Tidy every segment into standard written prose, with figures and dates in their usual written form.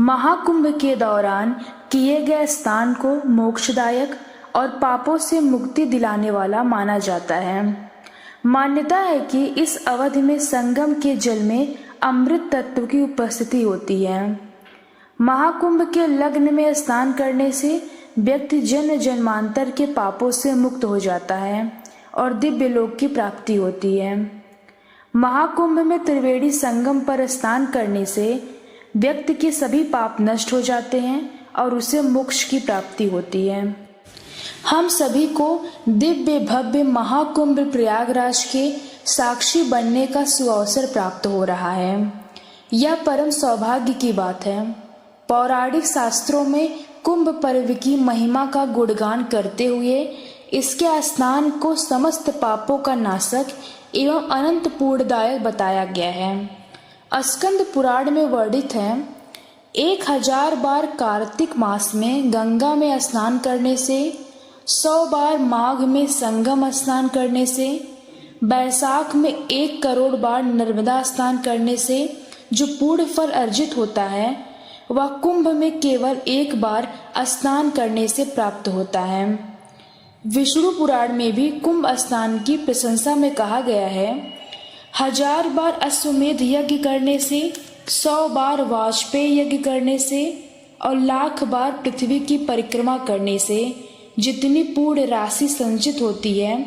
महाकुंभ के दौरान किए गए स्नान को मोक्षदायक और पापों से मुक्ति दिलाने वाला माना जाता है। मान्यता है कि इस अवधि में संगम के जल में अमृत तत्व की उपस्थिति होती है। महाकुंभ के लग्न में स्नान करने से व्यक्ति जन्म जन्मांतर के पापों से मुक्त हो जाता है और दिव्य लोक की प्राप्ति होती है। महाकुंभ में त्रिवेणी संगम पर स्नान करने से व्यक्ति के सभी पाप नष्ट हो जाते हैं और उसे मोक्ष की प्राप्ति होती है। हम सभी को दिव्य भव्य महाकुंभ प्रयागराज के साक्षी बनने का सुअवसर प्राप्त हो रहा है। यह परम सौभाग्य की बात है। पौराणिक शास्त्रों में कुंभ पर्व की महिमा का गुणगान करते हुए इसके स्नान को समस्त पापों का नाशक एवं अनंत पूर्णदायक बताया गया है। स्कंद पुराण में वर्णित है, 1000 बार कार्तिक मास में गंगा में स्नान करने से, 100 बार माघ में संगम स्नान करने से, बैसाख में 1 करोड़ बार नर्मदा स्नान करने से जो पूर्ण फल अर्जित होता है वह कुंभ में केवल 1 बार स्नान करने से प्राप्त होता है। विष्णु पुराण में भी कुंभ स्नान की प्रशंसा में कहा गया है, 1000 बार अश्वमेध यज्ञ करने से, 100 बार वाजपेय यज्ञ करने से और 1,00,000 बार पृथ्वी की परिक्रमा करने से जितनी पूर्ण राशि संचित होती है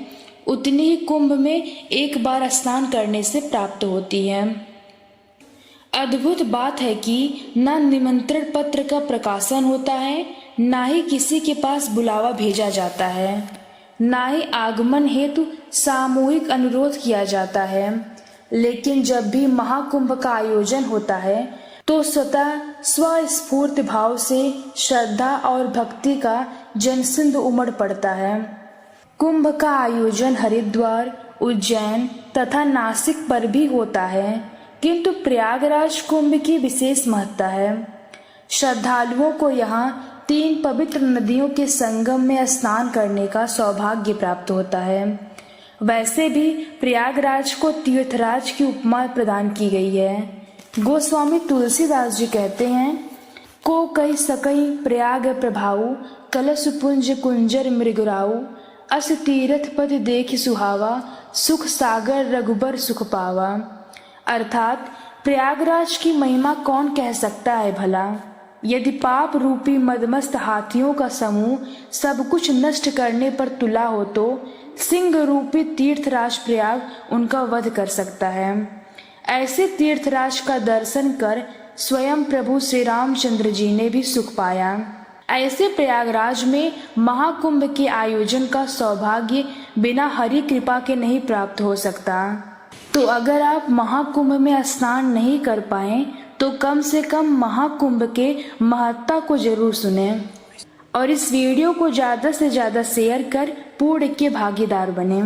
उतनी ही कुंभ में 1 बार स्नान करने से प्राप्त होती है। अद्भुत बात है कि न निमंत्रण पत्र का प्रकाशन होता है, न ही किसी के पास बुलावा भेजा जाता है, न ही आगमन हेतु सामूहिक अनुरोध किया जाता है। लेकिन जब भी महाकुंभ का आयोजन होता है तो स्वतः स्वस्फूर्त भाव से श्रद्धा और भक्ति का जनसिंधु उमड़ पड़ता है। कुंभ का आयोजन हरिद्वार, उज्जैन तथा नासिक पर भी होता है, किंतु प्रयागराज कुंभ की विशेष महत्ता है। श्रद्धालुओं को यहाँ 3 पवित्र नदियों के संगम में स्नान करने का सौभाग्य प्राप्त होता है। वैसे भी प्रयागराज को तीर्थराज की उपमा प्रदान की गई है। गोस्वामी तुलसीदास जी कहते हैं, को कही सकई प्रयाग प्रभाऊ, कलश पुंज कुंजर मृगराऊ, अस तीर्थ पद देख सुहावा, सुख सागर रघुबर सुख पावा। अर्थात प्रयागराज की महिमा कौन कह सकता है भला। यदि पाप रूपी मदमस्त हाथियों का समूह सब कुछ नष्ट करने पर तुला हो तो सिंह रूपी तीर्थराज प्रयाग उनका वध कर सकता है। ऐसे तीर्थराज का दर्शन कर स्वयं प्रभु श्री रामचंद्र जी ने भी सुख पाया। ऐसे प्रयागराज में महाकुंभ के आयोजन का सौभाग्य बिना हरि कृपा के नहीं प्राप्त हो सकता। तो अगर आप महाकुंभ में स्नान नहीं कर पाए तो कम से कम महाकुंभ के महत्ता को जरूर सुने और इस वीडियो को ज़्यादा से ज़्यादा शेयर कर पुण्य के भागीदार बने।